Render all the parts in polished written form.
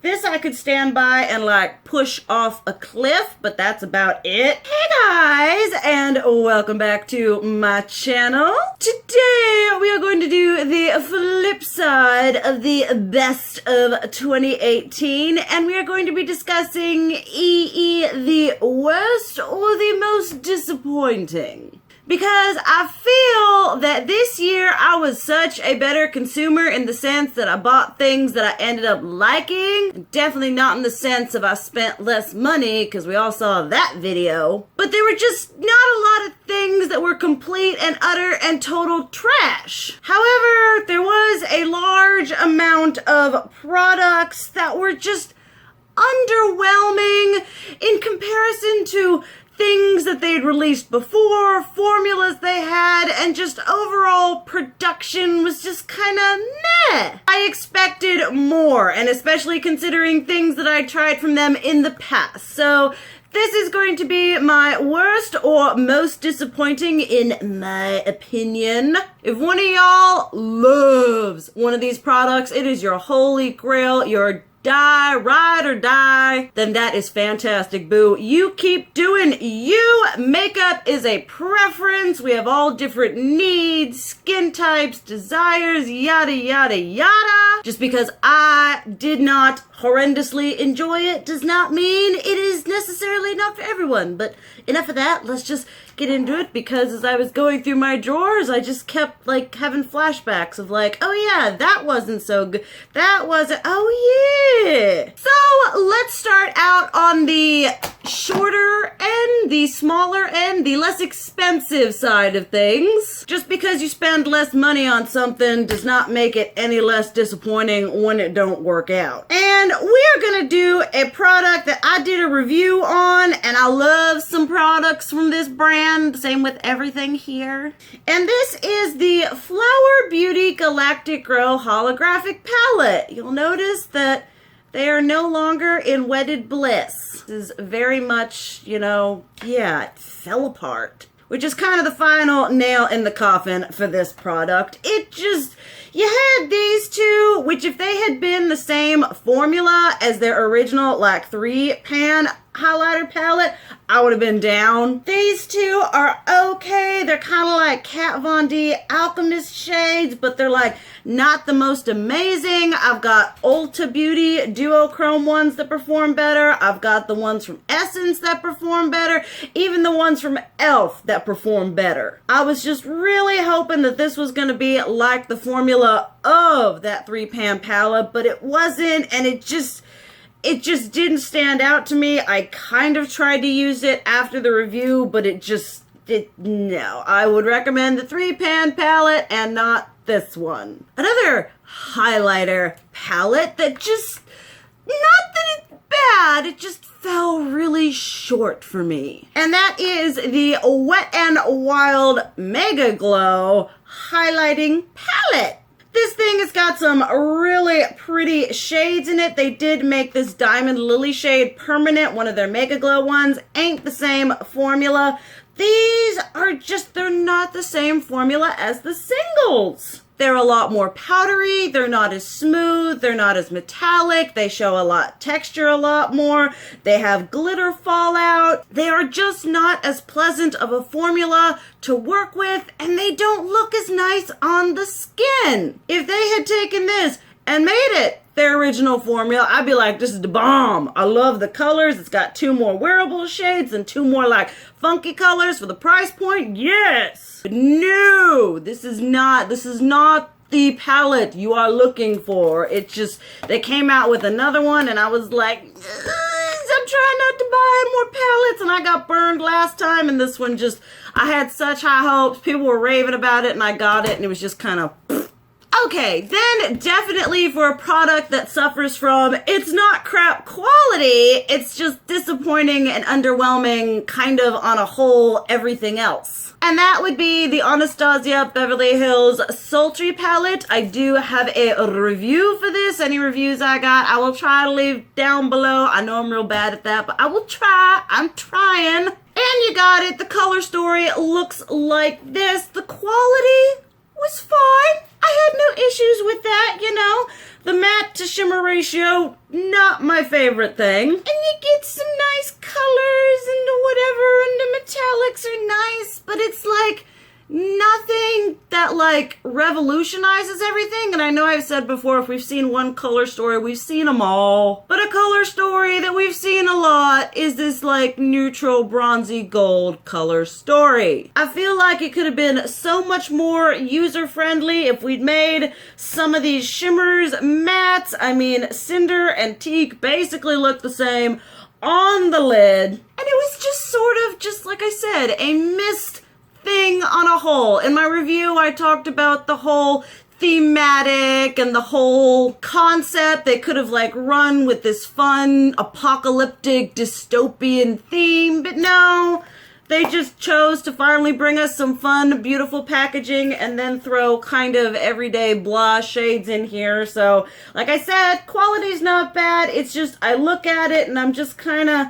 This I could stand by and like push off a cliff, but that's about it. Hey guys, and welcome back to my channel. Today we are going to do the flip side of the best of 2018, and we are going to be discussing the worst or the most disappointing. Because I feel that this year I was such a better consumer in the sense that I bought things that I ended up liking. Definitely not in the sense of I spent less money, because we all saw that video. But there were just not a lot of things that were complete and utter and total trash. However, there was a large amount of products that were just underwhelming in comparison to things that they'd released before, formulas they had, and just overall production was just kind of meh. I expected more, and especially considering things that I tried from them in the past. So this is going to be my worst or most disappointing in my opinion. If one of y'all loves one of these products, it is your holy grail, your ride or die, then that is fantastic, boo. You keep doing you. Makeup is a preference. We have all different needs, skin types, desires, yada, yada, yada. Just because I did not horrendously enjoy it does not mean it is necessarily not for everyone. But enough of that. Let's just get into it, because as I was going through my drawers, I just kept like having flashbacks of like, oh yeah, that wasn't so good. That wasn't, oh yeah. So let's start out on the shorter end, the smaller end, the less expensive side of things. Just because you spend less money on something does not make it any less disappointing when it don't work out. And we are gonna do a product that I did a review on, and I love some products from this brand. Same with everything here. And this is the Flower Beauty Galactic Glow Holographic Palette. You'll notice that they are no longer in Wedded Bliss. This is very much, you know, yeah, it fell apart. Which is kind of the final nail in the coffin for this product. It just, you had these two, which if they had been the same formula as their original, like 3-pan highlighter palette, I would have been down. These two are okay. They're kind of like Kat Von D Alchemist shades, but they're like not the most amazing. I've got Ulta Beauty duochrome ones that perform better. I've got the ones from Essence that perform better. Even the ones from e.l.f. that perform better. I was just really hoping that this was going to be like the formula of that 3-pan palette, but it wasn't, and it just didn't stand out to me. I kind of tried to use it after the review, but no. I would recommend the 3-pan palette and not this one. Another highlighter palette that just, not that it's bad, it just fell really short for me. And that is the Wet n Wild Mega Glow Highlighting Palette. This thing has got some really pretty shades in it. They did make this Diamond Lily shade permanent. One of their Mega Glow ones ain't the same formula. These are just, they're not the same formula as the singles. They're a lot more powdery. They're not as smooth. They're not as metallic. They show texture a lot more. They have glitter fallout. They are just not as pleasant of a formula to work with, and they don't look as nice on the skin. If they had taken this and made it their original formula, I'd be like, this is the bomb. I love the colors. It's got 2 more wearable shades and 2 more like funky colors for the price point. Yes. But no, this is not the palette you are looking for. It just, they came out with another one, and I was like, I'm trying not to buy more palettes, and I got burned last time, and this one just, I had such high hopes. People were raving about it, and I got it, and it was just kind of okay. Then definitely for a product that suffers from, it's not crap quality, it's just disappointing and underwhelming kind of on a whole everything else. And that would be the Anastasia Beverly Hills Sultry palette. I do have a review for this. Any reviews I got, I will try to leave down below. I know I'm real bad at that, but I will try. I'm trying. And you got it. The color story looks like this. The quality, was fine. I had no issues with that, you know. The matte to shimmer ratio, not my favorite thing. And you get some nice colors and whatever, and the metallics are nice, but it's like nothing that like revolutionizes everything. And I know I've said before, if we've seen one color story, we've seen them all. But a color story that we've seen a lot is this like neutral bronzy gold color story. I feel like it could have been so much more user-friendly if we'd made some of these shimmers mattes. I mean, Cinder and Teak basically look the same on the lid. And it was just sort of, just like I said, a missed thing on a whole. In my review, I talked about the whole thematic and the whole concept. They could have like run with this fun apocalyptic dystopian theme, but no, they just chose to finally bring us some fun, beautiful packaging and then throw kind of everyday blah shades in here. So like I said, quality's not bad. It's just I look at it and I'm just kind of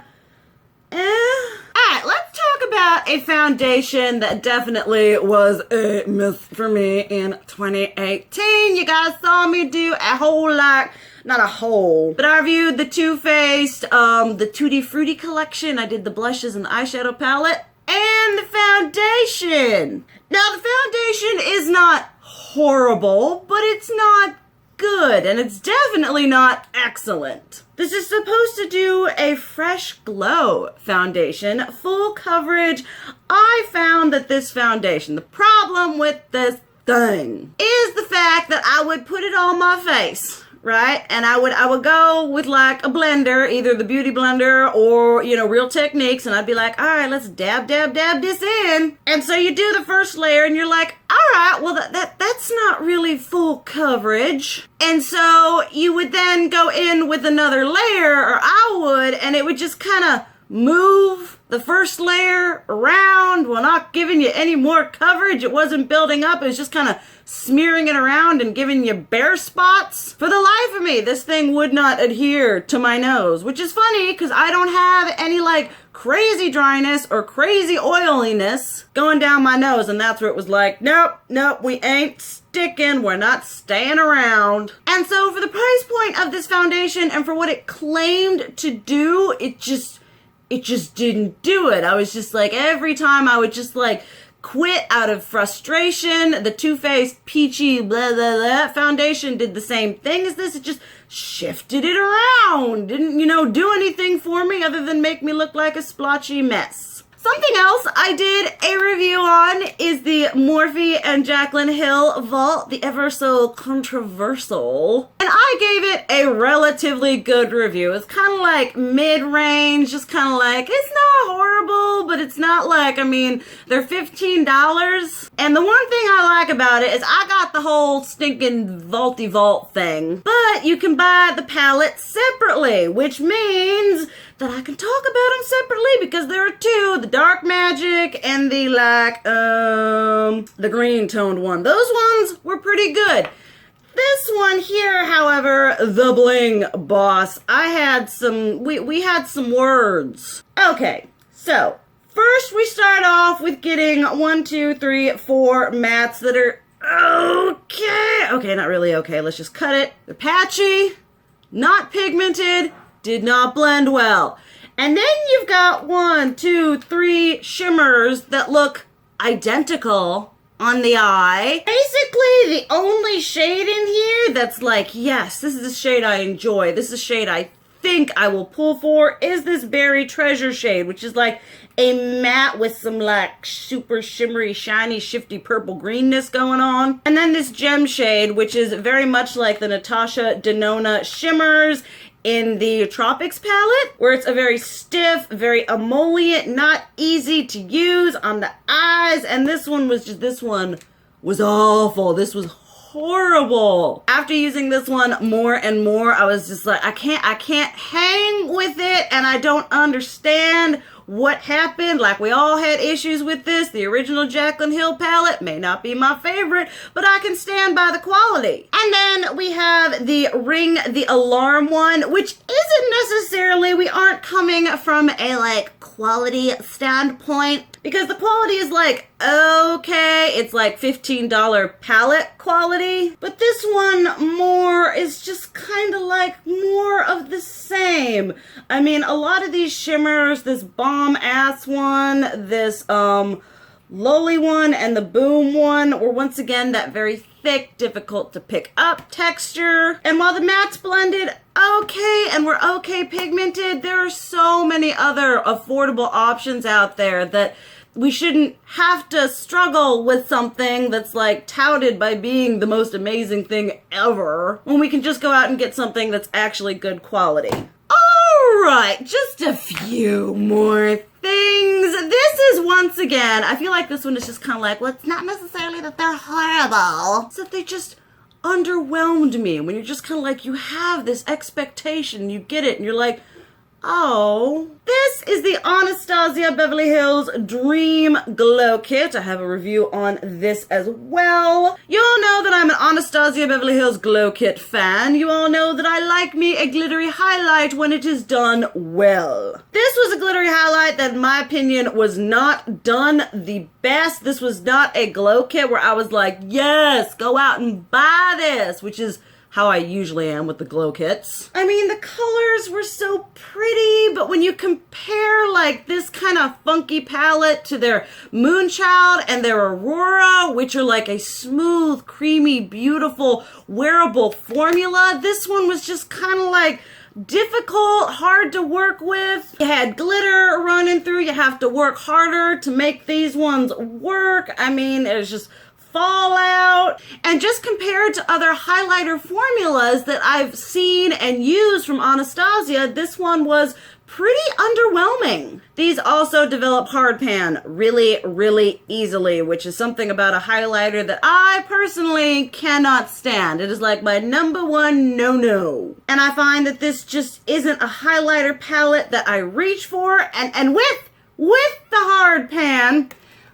Alright, let's talk about a foundation that definitely was a miss for me in 2018. You guys saw me do a whole lot, not a whole, but I reviewed the Too Faced, the Tutti Frutti collection. I did the blushes and the eyeshadow palette, and the foundation. Now, the foundation is not horrible, but it's not good, and it's definitely not excellent. This is supposed to do a fresh glow foundation, full coverage. I found that this foundation, the problem with this thing is the fact that I would put it on my face, right? And I would go with like a blender, either the beauty blender or, you know, Real Techniques, and I'd be like, all right, let's dab this in. And so you do the first layer and you're like, all right, well that's not really full coverage. And so you would then go in with another layer, or I would, and it would just kind of move the first layer around while not giving you any more coverage. It wasn't building up. It was just kind of smearing it around and giving you bare spots. For the life of me, this thing would not adhere to my nose, which is funny because I don't have any like crazy dryness or crazy oiliness going down my nose. And that's where it was like, nope, we ain't sticking. We're not staying around. And so for the price point of this foundation and for what it claimed to do, it just didn't do it. I was just like, every time I would just like quit out of frustration. The Too Faced Peachy blah blah blah foundation did the same thing as this. It just shifted it around. Didn't, you know, do anything for me other than make me look like a splotchy mess. Something else I did a review on is the Morphe and Jaclyn Hill Vault, the ever so controversial. And I gave it a relatively good review. It's kind of like mid-range, just kind of like, it's not horrible, but it's not like, I mean, they're $15. And the one thing I like about it is I got the whole stinking Vaulty Vault thing. But you can buy the palette separately, which means that I can talk about them separately because there are two, the Dark Magic and the like, the green toned one. Those ones were pretty good. This one here, however, the Bling Boss, I had some, we had some words. Okay, so first we start off with getting 1, 2, 3, 4 mattes that are okay, not really okay, let's just cut it. They're patchy, not pigmented, did not blend well. And then you've got 1, 2, 3 shimmers that look identical on the eye. Basically, the only shade in here that's like, yes, this is a shade I enjoy, this is a shade I think I will pull for, is this Berry Treasure shade, which is like a matte with some like super shimmery, shiny, shifty purple greenness going on. And then this Gem shade, which is very much like the Natasha Denona shimmers in the Tropics palette, where it's a very stiff, very emollient, not easy to use on the eyes. And this one was awful. This was horrible. After using this one more and more, I was just like, I can't hang with it, and I don't understand what happened. Like, we all had issues with this. The original Jaclyn Hill palette may not be my favorite, but I can stand by the quality. And then we have the Ring the Alarm one, which isn't necessarily, we aren't coming from a like quality standpoint, because the quality is like, okay, it's like $15 palette quality, but this one more is just kind of like more of the same. I mean, a lot of these shimmers, this bomb ass one, this lowly one, and the boom one were once again that very thick, difficult to pick up texture. And while the mattes blended okay and were okay pigmented, there are so many other affordable options out there that we shouldn't have to struggle with something that's like touted by being the most amazing thing ever, when we can just go out and get something that's actually good quality. Alright, just a few more things. This is once again, I feel like this one is just kind of like, well, it's not necessarily that they're horrible, it's that they just underwhelmed me. When you're just kind of like, you have this expectation, you get it, and you're like, oh. This is the Anastasia Beverly Hills Dream Glow Kit. I have a review on this as well. You all know that I'm an Anastasia Beverly Hills Glow Kit fan. You all know that I like me a glittery highlight when it is done well. This was a glittery highlight that, in my opinion, was not done the best. This was not a glow kit where I was like, yes, go out and buy this, which is how I usually am with the glow kits. I mean, the colors were so pretty, but when you compare like this kind of funky palette to their Moonchild and their Aurora, which are like a smooth, creamy, beautiful, wearable formula, this one was just kind of like difficult, hard to work with. You had glitter running through, you have to work harder to make these ones work. I mean, it was just fallout. And just compared to other highlighter formulas that I've seen and used from Anastasia, this one was pretty underwhelming. These also develop hard pan really, really easily, which is something about a highlighter that I personally cannot stand. It is like my #1 no-no. And I find that this just isn't a highlighter palette that I reach for. And with the hard pan,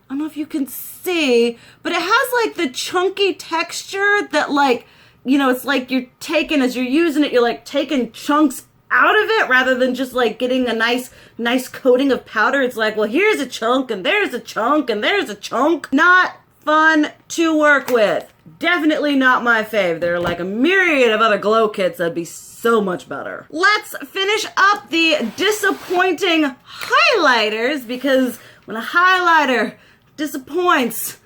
I don't know if you can see, but it has like the chunky texture that, like, you know, it's like you're taking, as you're using it, you're like taking chunks out of it rather than just like getting a nice coating of powder. It's like, well, here's a chunk and there's a chunk and there's a chunk. Not fun to work with. Definitely not my fave. There are like a myriad of other glow kits that'd be so much better. Let's finish up the disappointing highlighters, because when a highlighter disappoints,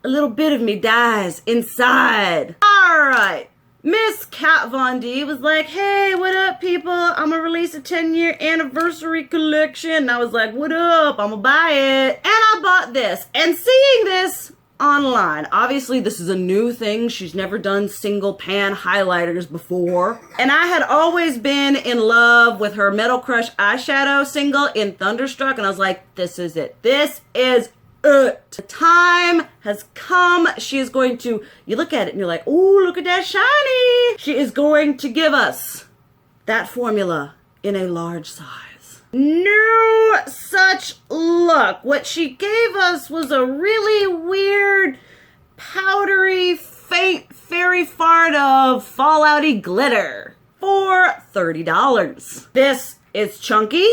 a little bit of me dies inside. Alright, Miss Kat Von D was like, hey, what up, people? I'm gonna release a 10-year anniversary collection. And I was like, what up? I'm gonna buy it. And I bought this. And seeing this online, obviously this is a new thing. She's never done single pan highlighters before. And I had always been in love with her Metal Crush eyeshadow single in Thunderstruck. And I was like, this is it. This is it. The time has come. She is going to, you look at it and you're like, ooh, look at that shiny. She is going to give us that formula in a large size. No such luck. What she gave us was a really weird, powdery, faint fairy fart of fallouty glitter for $30. This is chunky.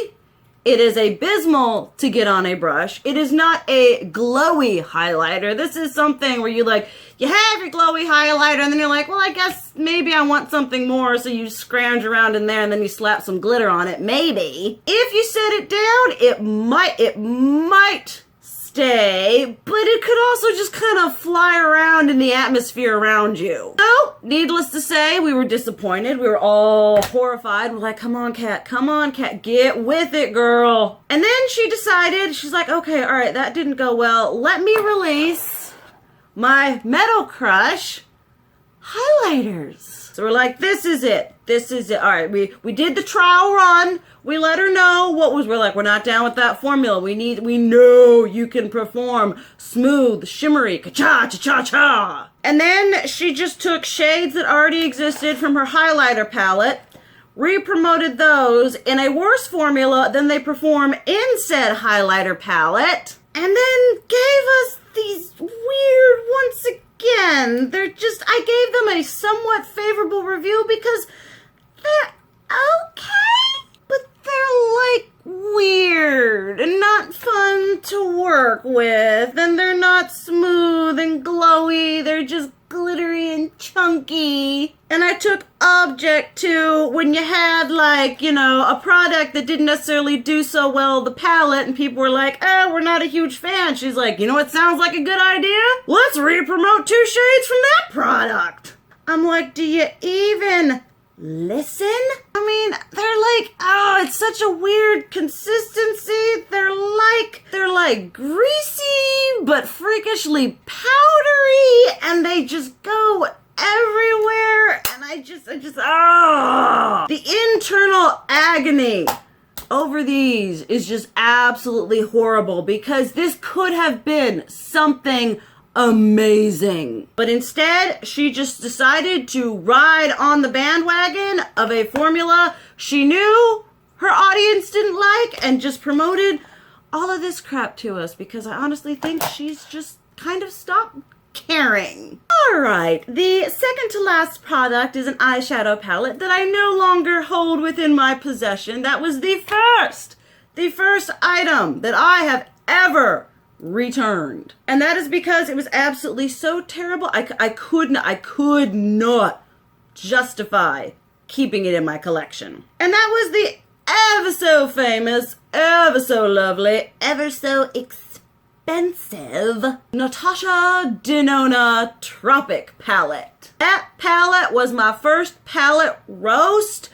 It is abysmal to get on a brush. It is not a glowy highlighter. This is something where you like, you have your glowy highlighter and then you're like, well, I guess maybe I want something more. So you scrounge around in there and then you slap some glitter on it. Maybe. If you set it down, it might stay, but it could also just kind of fly around in the atmosphere around you. So, needless to say, we were disappointed. We were all horrified. We're like, come on, Kat, get with it, girl. And then she decided, she's like, okay, all right, that didn't go well. Let me release my Metal Crush highlighters. So we're like, this is it. All right, we did the trial run. We let her know what was, we're like, we're not down with that formula. We know you can perform smooth, shimmery, ka-cha, cha-cha-cha. And then she just took shades that already existed from her highlighter palette, re-promoted those in a worse formula than they perform in said highlighter palette, and then gave us these weird, once again, they're just, I gave them a somewhat favorable review because they're okay, but they're like weird and not fun to work work with, and they're not smooth and glowy, they're just glittery and chunky. And I took object to when you had, like, you know, a product that didn't necessarily do so well the palette, and people were like, oh, we're not a huge fan. She's like, you know what sounds like a good idea? Let's re-promote 2 shades from that product. I'm like, do you even listen? I mean, they're like, oh, it's such a weird consistency. They're like greasy, but freakishly powdery, and they just go everywhere, and I just, oh. The internal agony over these is just absolutely horrible, because this could have been something amazing. But instead, she just decided to ride on the bandwagon of a formula she knew her audience didn't like, and just promoted all of this crap to us, because I honestly think she's just kind of stopped caring. Alright, the second to last product is an eyeshadow palette that I no longer hold within my possession. That was the first item that I have ever returned. And that is because it was absolutely so terrible, I could not justify keeping it in my collection. And that was the ever so famous, ever so lovely, ever so expensive Natasha Denona Tropic palette. That palette was my first palette roast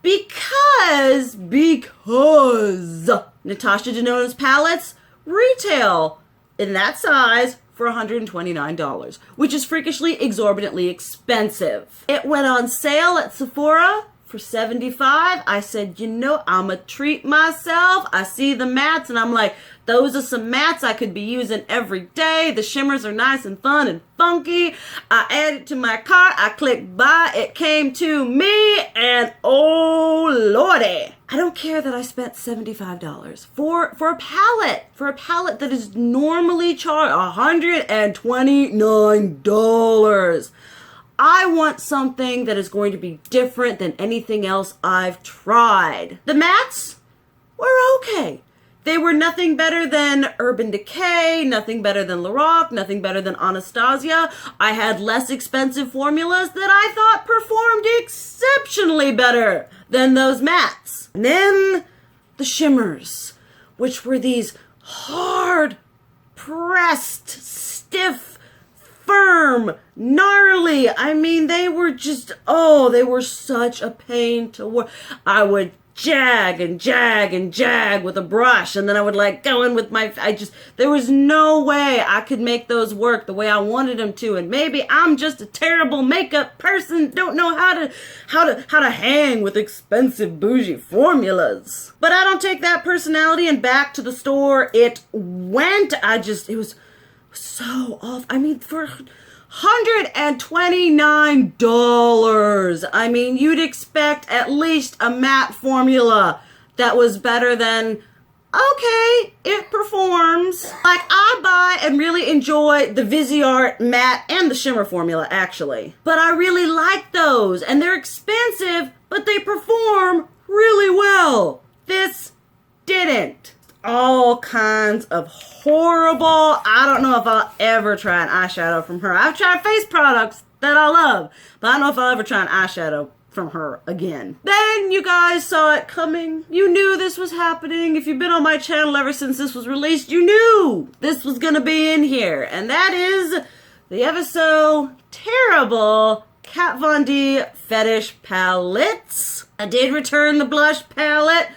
because Natasha Denona's palettes retail in that size for $129, which is freakishly exorbitantly expensive. It went on sale at Sephora for $75. I said, you know, I'ma treat myself. I see the mattes and I'm like, those are some mattes I could be using every day. The shimmers are nice and fun and funky. I added it to my cart. I clicked buy. It came to me, and oh lordy, I don't care that I spent $75 for a palette. For a palette that is normally charged $129. I want something that is going to be different than anything else I've tried. The mattes were okay. They were nothing better than Urban Decay, nothing better than Lorac, nothing better than Anastasia. I had less expensive formulas that I thought performed exceptionally better than those mattes. And then the shimmers, which were these hard, pressed, stiff, firm, gnarly. I mean, they were just, oh, they were such a pain to work. I would jag with a brush, and then I would like go in with my, there was no way I could make those work the way I wanted them to. And maybe I'm just a terrible makeup person, don't know how to hang with expensive bougie formulas. But I don't take that personality and back to the store it went. It was so off. I mean, for $129. I mean, you'd expect at least a matte formula that was better than, okay, it performs. Like, I buy and really enjoy the Viseart matte and the shimmer formula, actually. But I really like those, and they're expensive, but they perform really well. This didn't. All kinds of horrible, I don't know if I'll ever try an eyeshadow from her. I've tried face products that I love, but I don't know if I'll ever try an eyeshadow from her again. Then you guys saw it coming. You knew this was happening. If you've been on my channel ever since this was released, you knew this was gonna be in here. And that is the ever so terrible Kat Von D Fetish palettes. I did return the blush palette.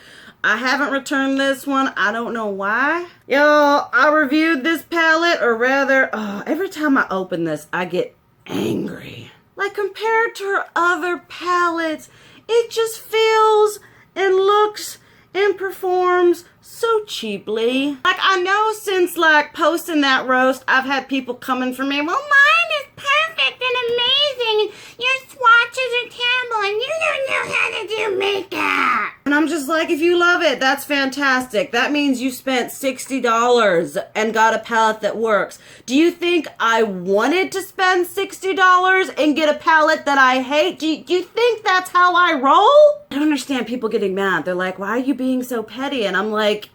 I haven't returned this one. I don't know why. Y'all, I reviewed this palette, or rather, every time I open this, I get angry. Like, compared to her other palettes, it just feels and looks and performs so cheaply. Like, I know since, like, posting that roast, I've had people coming for me, well, mine is perfect and amazing, and your swatches are terrible, and you don't know how to do makeup. And I'm just like, if you love it, that's fantastic. That means you spent $60 and got a palette that works. Do you think I wanted to spend $60 and get a palette that I hate? Do you think that's how I roll? I don't understand people getting mad. They're like, why are you being so petty? And I'm like,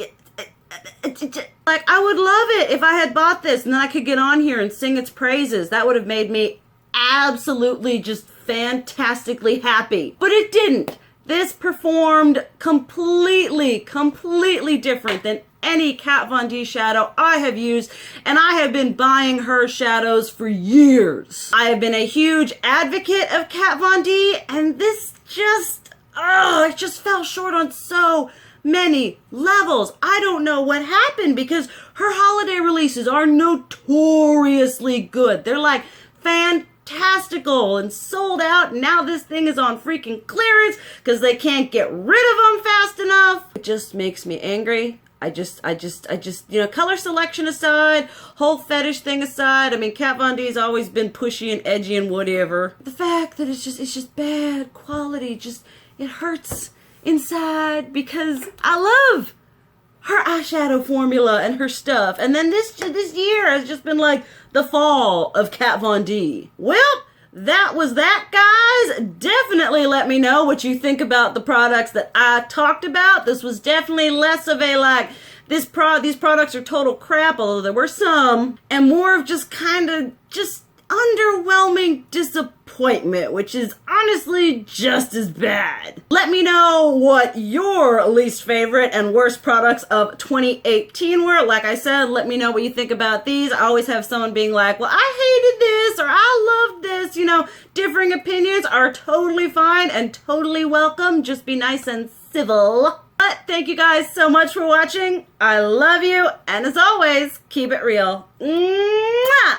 Like, I would love it if I had bought this and then I could get on here and sing its praises. That would have made me absolutely just fantastically happy. But it didn't. This performed completely different than any Kat Von D shadow I have used, and I have been buying her shadows for years. I have been a huge advocate of Kat Von D, and this it just fell short on so many levels. I don't know what happened, because her holiday releases are notoriously good. They're like fantastical and sold out. Now this thing is on freaking clearance because they can't get rid of them fast enough. It just makes me angry. I just, color selection aside, whole fetish thing aside, I mean, Kat Von D's always been pushy and edgy and whatever. The fact that it's just bad quality, it hurts inside, because I love her eyeshadow formula and her stuff. And then this year has just been like the fall of Kat Von D. Well, that was that, guys. Definitely let me know what you think about the products that I talked about. This was definitely less of a like, these products are total crap, although there were some, and more of just kind of underwhelming disappointment, which is honestly just as bad. Let me know what your least favorite and worst products of 2018 were. Like I said, let me know what you think about these. I always have someone being like, well, I hated this, or I loved this. Differing opinions are totally fine and totally welcome. Just be nice and civil. But thank you guys so much for watching. I love you, and as always, keep it real. Mwah!